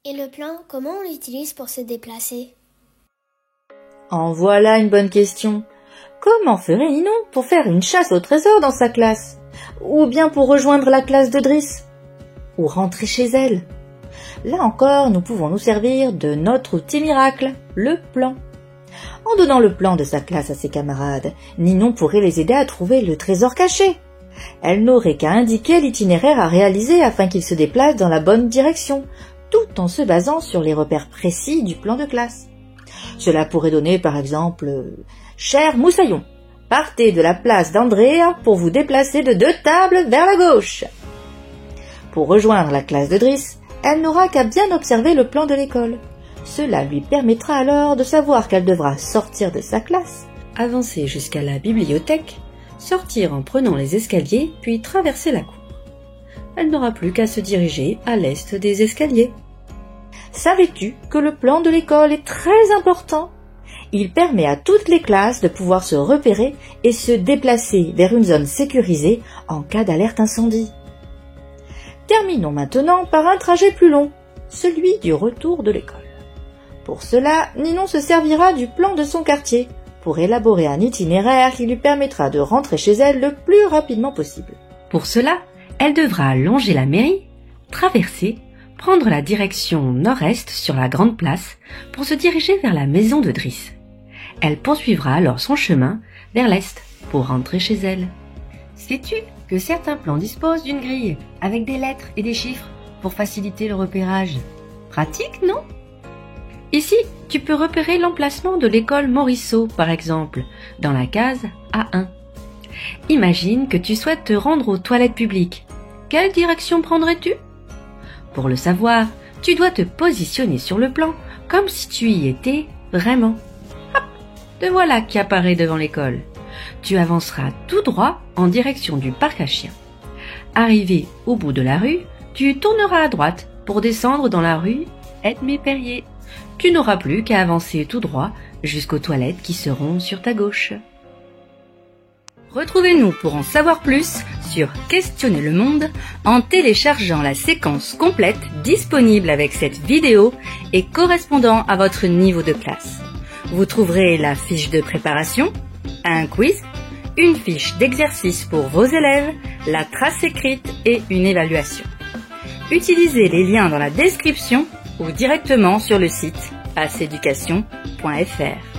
Et le plan, comment on l'utilise pour se déplacer? En voilà une bonne question. Comment ferait Ninon pour faire une chasse au trésor dans sa classe? Ou bien pour rejoindre la classe de Driss? Ou rentrer chez elle? Là encore, nous pouvons nous servir de notre outil miracle, le plan. En donnant le plan de sa classe à ses camarades, Ninon pourrait les aider à trouver le trésor caché. Elle n'aurait qu'à indiquer l'itinéraire à réaliser afin qu'ils se déplacent dans la bonne direction, tout en se basant sur les repères précis du plan de classe. Cela pourrait donner par exemple « Cher Moussaillon, partez de la place d'Andrea pour vous déplacer de 2 tables vers la gauche ». Pour rejoindre la classe de Driss, elle n'aura qu'à bien observer le plan de l'école. Cela lui permettra alors de savoir qu'elle devra sortir de sa classe, avancer jusqu'à la bibliothèque, sortir en prenant les escaliers, puis traverser la cour. Elle n'aura plus qu'à se diriger à l'est des escaliers. Savais-tu que le plan de l'école est très important? Il permet à toutes les classes de pouvoir se repérer et se déplacer vers une zone sécurisée en cas d'alerte incendie. Terminons maintenant par un trajet plus long, celui du retour de l'école. Pour cela, Ninon se servira du plan de son quartier pour élaborer un itinéraire qui lui permettra de rentrer chez elle le plus rapidement possible. Pour cela, elle devra longer la mairie, traverser, prendre la direction nord-est sur la grande place pour se diriger vers la maison de Driss. Elle poursuivra alors son chemin vers l'est pour rentrer chez elle. Sais-tu que certains plans disposent d'une grille avec des lettres et des chiffres pour faciliter le repérage? Pratique, non? Ici, tu peux repérer l'emplacement de l'école Morisseau, par exemple, dans la case A1. Imagine que tu souhaites te rendre aux toilettes publiques. Quelle direction prendrais-tu? Pour le savoir, tu dois te positionner sur le plan comme si tu y étais vraiment. Hop, te voilà qui apparaît devant l'école. Tu avanceras tout droit en direction du parc à chiens. Arrivé au bout de la rue, tu tourneras à droite pour descendre dans la rue Edmé-Perrier. Tu n'auras plus qu'à avancer tout droit jusqu'aux toilettes qui seront sur ta gauche. Retrouvez-nous pour en savoir plus sur Questionner le monde en téléchargeant la séquence complète disponible avec cette vidéo et correspondant à votre niveau de classe. Vous trouverez la fiche de préparation, un quiz, une fiche d'exercice pour vos élèves, la trace écrite et une évaluation. Utilisez les liens dans la description ou directement sur le site passeeducation.fr.